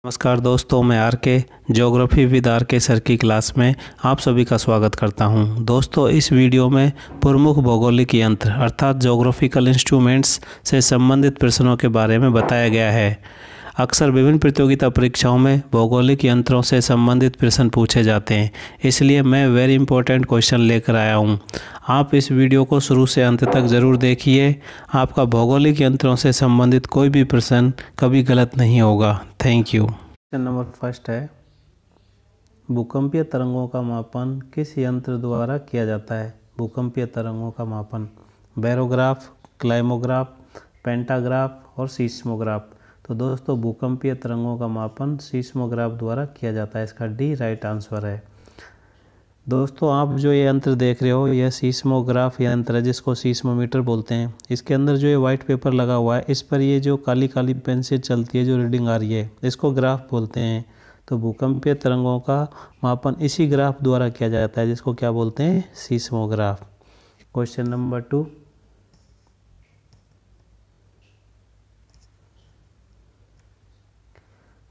नमस्कार दोस्तों, मैं आर के ज्योग्राफी विद आर के सर की क्लास में आप सभी का स्वागत करता हूं। दोस्तों, इस वीडियो में प्रमुख भौगोलिक यंत्र अर्थात ज्योग्राफिकल इंस्ट्रूमेंट्स से संबंधित प्रश्नों के बारे में बताया गया है। अक्सर विभिन्न प्रतियोगिता परीक्षाओं में भौगोलिक यंत्रों से संबंधित प्रश्न पूछे जाते हैं, इसलिए मैं वेरी इंपॉर्टेंट क्वेश्चन लेकर आया हूं। आप इस वीडियो को शुरू से अंत तक ज़रूर देखिए। आपका भौगोलिक यंत्रों से संबंधित कोई भी प्रश्न कभी गलत नहीं होगा। Thank you. Question number first है, भूकंपीय तरंगों का मापन किस यंत्र द्वारा किया जाता है? भूकंपीय तरंगों का मापन बैरोग्राफ, क्लाइमोग्राफ, पेंटाग्राफ और सीस्मोग्राफ। तो दोस्तों, भूकंपीय तरंगों का मापन सीस्मोग्राफ द्वारा किया जाता है। इसका डी राइट आंसर है। दोस्तों, आप जो ये यंत्र देख रहे हो, यह सीस्मोग्राफ यंत्र है, जिसको सीस्मोमीटर बोलते हैं। इसके अंदर जो ये वाइट पेपर लगा हुआ है, इस पर ये जो काली काली पेन से चलती है, जो रीडिंग आ रही है, इसको ग्राफ बोलते हैं। तो भूकंपीय तरंगों का मापन इसी ग्राफ द्वारा किया जाता है, जिसको क्या बोलते हैं? सीस्मोग्राफ। क्वेश्चन नंबर 2,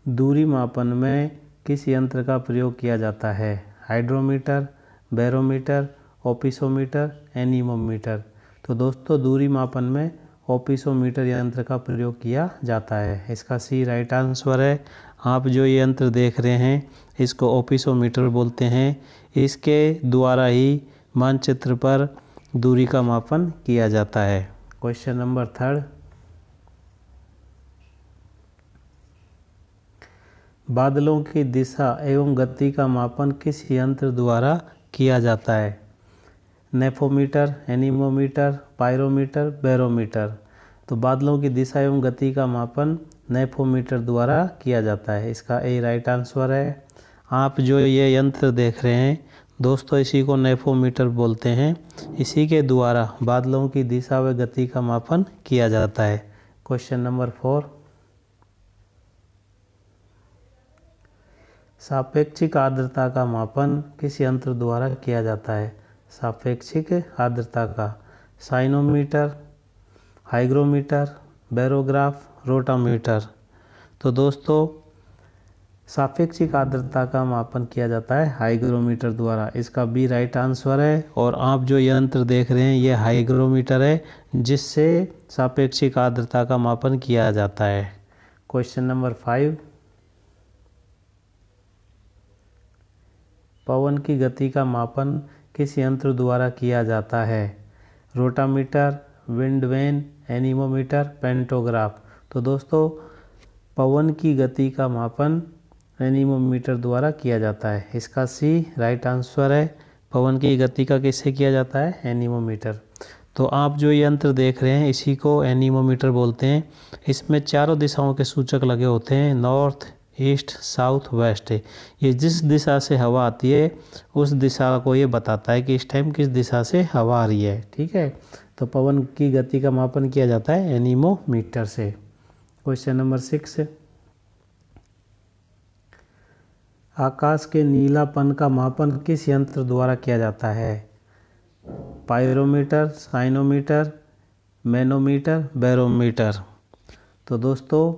दूरी मापन में किस यंत्र का प्रयोग किया जाता है? Hydrometer, barometer, opisometer, anemometer. तो दोस्तों, दूरी मापन में ओपिसोमीटर यंत्र का प्रयोग किया जाता है। इसका सी राइट आंसर है। आप जो ये यंत्र देख रहे हैं, इसको ओपिसोमीटर बोलते हैं। इसके द्वारा ही मानचित्र पर दूरी का मापन किया जाता है। क्वेश्चन नंबर 3, बादलों की दिशा एवं गति का मापन किस यंत्र द्वारा किया जाता है? नेफोमीटर, एनीमोमीटर, पायरोमीटर, बैरोमीटर। तो बादलों की दिशा एवं गति का मापन नेफोमीटर द्वारा किया जाता है। इसका ए राइट आंसर है। आप जो ये यंत्र देख रहे हैं दोस्तों, इसी को नेफोमीटर बोलते हैं। इसी के द्वारा बादलों की दिशा व गति का मापन किया जाता है। क्वेश्चन नंबर 4, सापेक्षिक आर्द्रता का मापन किस यंत्र द्वारा किया जाता है? सापेक्षिक आर्द्रता का साइनोमीटर, हाइग्रोमीटर, बैरोग्राफ, रोटामीटर। तो दोस्तों, सापेक्षिक आर्द्रता का मापन किया जाता है हाइग्रोमीटर द्वारा। इसका बी राइट आंसर है। और आप जो यंत्र देख रहे हैं, ये हाइग्रोमीटर है, जिससे सापेक्षिक आर्द्रता का मापन किया जाता है। क्वेश्चन नंबर 5, पवन की गति का मापन किस यंत्र द्वारा किया जाता है? Rotameter, wind vane, anemometer, pantograph. तो दोस्तों, पवन की गति का मापन एनीमोमीटर द्वारा किया जाता है। इसका सी राइट आंसर है। पवन की गति का किससे किया जाता है? एनीमोमीटर। तो आप जो यंत्र देख रहे हैं, इसी को एनीमोमीटर बोलते हैं। इसमें चारों दिशाओं के सूचक लगे होते हैं, नॉर्थ, ईस्ट, साउथ, वेस्ट। ये जिस दिशा से हवा आती है, उस दिशा को ये बताता है कि इस टाइम किस दिशा से हवा आ रही है। ठीक है, तो पवन की गति का मापन किया जाता है एनीमोमीटर से। क्वेश्चन नंबर 6, आकाश के नीलापन का मापन किस यंत्र द्वारा किया जाता है? Pyrometer, cyanometer, manometer, barometer. तो दोस्तों,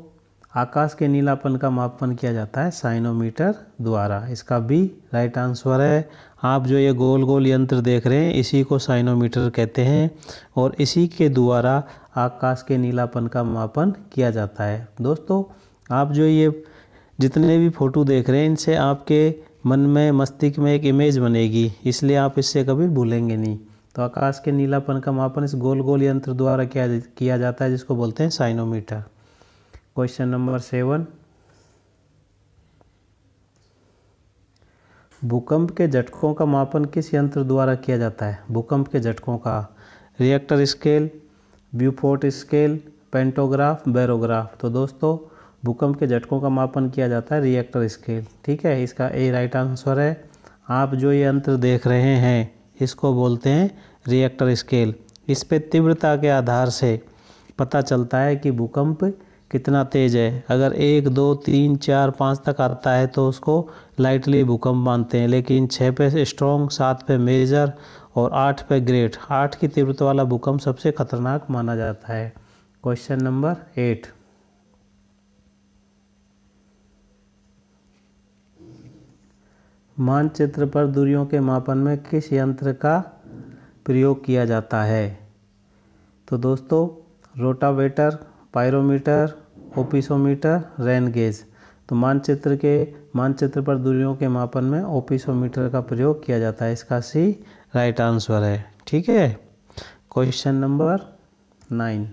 आकाश के नीलापन का मापन किया जाता है साइनोमीटर द्वारा। इसका बी राइट आंसर है। आप जो ये गोल गोल यंत्र देख रहे हैं, इसी को साइनोमीटर कहते हैं, और इसी के द्वारा आकाश के नीलापन का मापन किया जाता है। दोस्तों, आप जो ये जितने भी फोटो देख रहे हैं, इनसे आपके मन में, मस्तिष्क में एक इमेज बनेगी, इसलिए आप इससे कभी भूलेंगे नहीं। तो आकाश के नीलापन का मापन इस गोल गोल यंत्र द्वारा किया जाता है, जिसको बोलते हैं साइनोमीटर। क्वेश्चन नंबर 7, भूकंप के झटकों का मापन किस यंत्र द्वारा किया जाता है? भूकंप के झटकों का Richter scale, Beaufort scale, pantograph, barograph. तो दोस्तों, भूकंप के झटकों का मापन किया जाता है रिएक्टर स्केल। ठीक है, इसका ए राइट आंसर है। आप जो ये यंत्र देख रहे हैं, इसको बोलते हैं रिएक्टर स्केल। इस पे तीव्रता के आधार से पता चलता है कि भूकंप कितना तेज़ है। अगर 1, 2, 3, 4, 5 तक आता है तो उसको लाइटली भूकंप मानते हैं, लेकिन 6 पे स्ट्रॉन्ग, 7 पे मेजर और 8 पे ग्रेट। 8 की तीव्रता वाला भूकंप सबसे खतरनाक माना जाता है। क्वेश्चन नंबर 8, मानचित्र पर दूरियों के मापन में किस यंत्र का प्रयोग किया जाता है? तो दोस्तों rotavator, pyrometer, opisometer, rain gauge. तो मानचित्र पर दूरियों के मापन में ओपिसोमीटर का प्रयोग किया जाता है। इसका सी राइट आंसर है। ठीक है। Question number 9।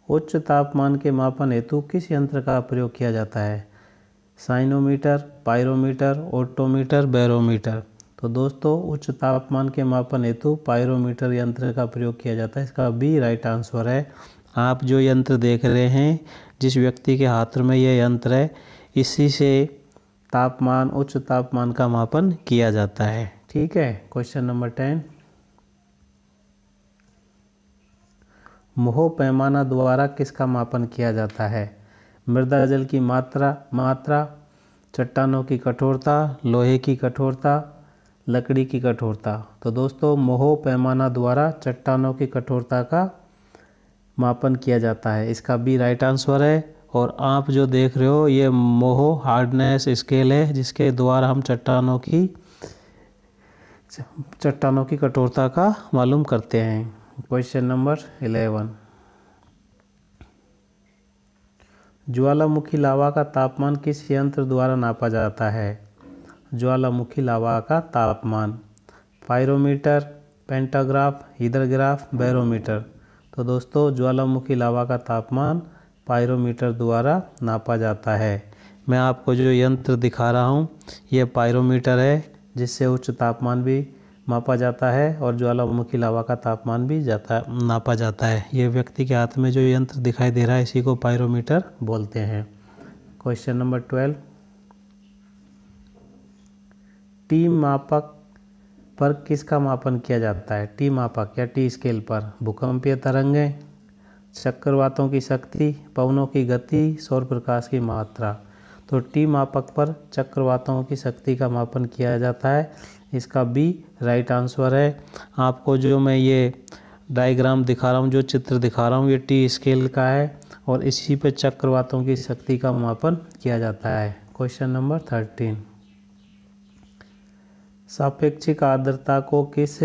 उच्च तापमान के मापन हेतु किस यंत्र का प्रयोग किया जाता है? साइनोमीटर, पायरोमीटर, ओटोमीटर, बैरोमीटर। तो दोस्तों उच्च तापमान के मापन हेतु पायरोमीटर यंत्र का प्रयोग किया जाता है। इसका बी राइट आंसर है। आप जो यंत्र देख रहे हैं, जिस व्यक्ति के हाथ में यह यंत्र है, इसी से उच्च तापमान का मापन किया जाता है। ठीक है। Question number 10। मोह पैमाना द्वारा किसका मापन किया जाता है? मृदा जल की मात्रा, चट्टानों की कठोरता, लोहे की कठोरता, लकड़ी की कठोरता। तो दोस्तों मोह पैमाना द्वारा चट्टानों की कठोरता का मापन किया जाता है। इसका बी राइट आंसर है। और आप जो देख रहे हो ये मोह हार्डनेस स्केल है, जिसके द्वारा हम चट्टानों की कठोरता का मालूम करते हैं। Question number 11। ज्वालामुखी लावा का तापमान किस यंत्र द्वारा नापा जाता है? ज्वालामुखी लावा का तापमान, पायरोमीटर, पेंटाग्राफ, हीदरग्राफ, बैरोमीटर। तो दोस्तों ज्वालामुखी लावा का तापमान पायरोमीटर द्वारा नापा जाता है। मैं आपको जो यंत्र दिखा रहा हूँ ये पायरोमीटर है, जिससे उच्च तापमान भी मापा जाता है और ज्वालामुखी लावा का तापमान भी नापा जाता है। ये व्यक्ति के हाथ में जो यंत्र दिखाई दे रहा है इसी को पायरोमीटर बोलते हैं। Question number 12। टी मापक पर किसका मापन किया जाता है? टी मापक या टी स्केल पर भूकंपीय तरंगें, चक्रवातों की शक्ति, पवनों की गति, सौर प्रकाश की मात्रा। तो टी मापक पर चक्रवातों की शक्ति का मापन किया जाता है। इसका बी राइट आंसर है। आपको जो मैं ये डायग्राम दिखा रहा हूँ, जो चित्र दिखा रहा हूँ, ये टी स्केल का है और इसी पे चक्रवातों की शक्ति का मापन किया जाता है। Question number 13। सापेक्षिक आर्द्रता को किस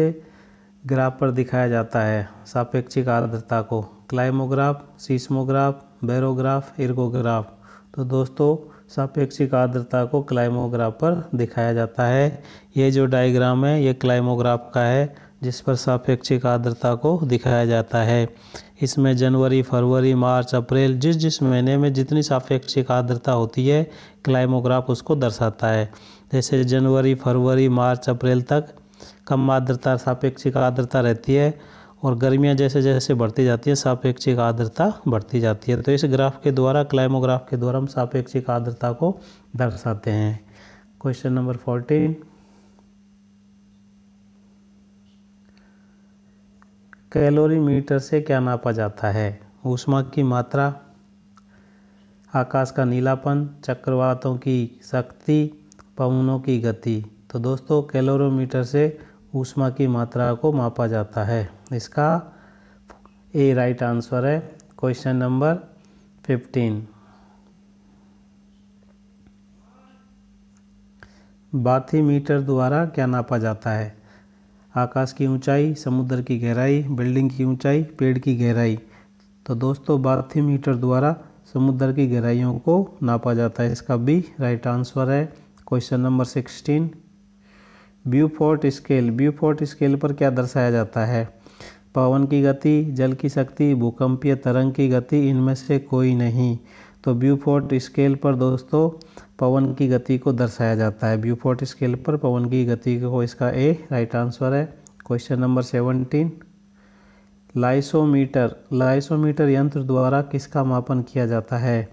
ग्राफ पर दिखाया जाता है? सापेक्षिक आर्द्रता को क्लाइमोग्राफ, सीस्मोग्राफ, बैरोग्राफ, इर्गोग्राफ। तो दोस्तों सापेक्षिक आर्द्रता को क्लाइमोग्राफ पर दिखाया जाता है। ये जो डायग्राम है ये क्लाइमोग्राफ का है, जिस पर सापेक्षिक आर्द्रता को दिखाया जाता है। इसमें जनवरी, फरवरी, मार्च, अप्रैल जिस महीने में जितनी सापेक्षिक आर्द्रता होती है क्लाइमोग्राफ उसको दर्शाता है। जैसे जनवरी, फरवरी, मार्च, अप्रैल तक कम आर्द्रता सापेक्षिक आर्द्रता रहती है और गर्मियाँ जैसे जैसे बढ़ती जाती है सापेक्षिक आर्द्रता बढ़ती जाती है। तो इस ग्राफ के द्वारा, क्लाइमोग्राफ के द्वारा हम सापेक्षिक आर्द्रता को दर्शाते हैं। Question number 14। कैलोरीमीटर से क्या नापा जाता है? ऊष्मा की मात्रा, आकाश का नीलापन, चक्रवातों की शक्ति, पवनों की गति। तो दोस्तों कैलोरीमीटर से ऊष्मा की मात्रा को मापा जाता है। इसका ए राइट आंसर है। Question number 15। बाथीमीटर द्वारा क्या नापा जाता है? आकाश की ऊंचाई, समुद्र की गहराई, बिल्डिंग की ऊंचाई, पेड़ की गहराई। तो दोस्तों बाथीमीटर द्वारा समुद्र की गहराइयों को नापा जाता है। इसका बी राइट आंसर है। Question number 16। ब्यूफोर्ट स्केल पर क्या दर्शाया जाता है? पवन की गति, जल की शक्ति, भूकंपीय तरंग की गति, इनमें से कोई नहीं। तो ब्यूफोर्ट स्केल पर दोस्तों पवन की गति को दर्शाया जाता है। ब्यूफोर्ट स्केल पर पवन की गति को, इसका ए राइट आंसर है। Question number 17। लाइसोमीटर यंत्र द्वारा किसका मापन किया जाता है?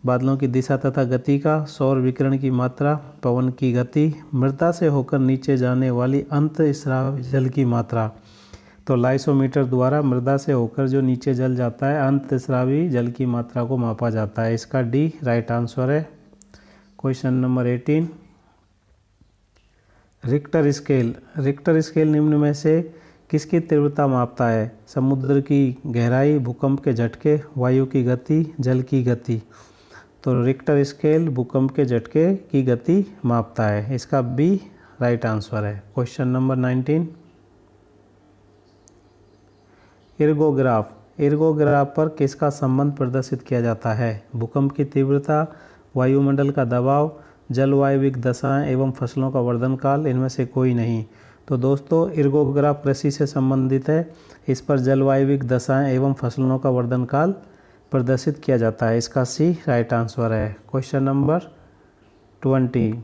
बादलों की दिशा तथा गति का, सौर विकिरण की मात्रा, पवन की गति, मृदा से होकर नीचे जाने वाली अंतःस्रावी जल की मात्रा। तो लाइसोमीटर द्वारा मृदा से होकर जो नीचे जल जाता है अंतःस्रावी जल की मात्रा को मापा जाता है। इसका डी राइट आंसर है। Question number 18। रिक्टर स्केल निम्न में से किसकी तीव्रता मापता है? समुद्र की गहराई, भूकंप के झटके, वायु की गति, जल की गति। तो रिक्टर स्केल भूकंप के झटके की गति मापता है। इसका बी राइट आंसर है। Question number 19। इर्गोग्राफ। इर्गोग्राफ पर किसका संबंध प्रदर्शित किया जाता है? भूकंप की तीव्रता, वायुमंडल का दबाव, जलवायविक दशाएं एवं फसलों का वर्धन काल, इनमें से कोई नहीं। तो दोस्तों इर्गोग्राफ कृषि से संबंधित है। इस पर जलवायविक दशाएं एवं फसलों का वर्धन काल प्रदर्शित किया जाता है। इसका सी राइट आंसर है। Question number 20।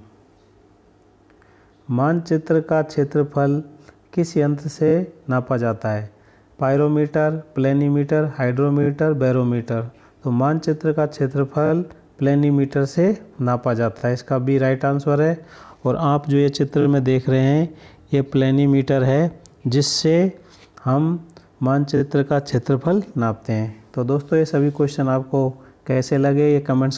मानचित्र का क्षेत्रफल किस यंत्र से नापा जाता है? Pyrometer, प्लेनीमीटर, hydrometer, barometer. तो मानचित्र का क्षेत्रफल प्लेनीमीटर से नापा जाता है। इसका बी राइट आंसर है। और आप जो ये चित्र में देख रहे हैं ये प्लेनीमीटर है, जिससे हम मानचित्र का क्षेत्रफल नापते हैं। तो दोस्तों ये सभी क्वेश्चन आपको कैसे लगे ये कमेंट्स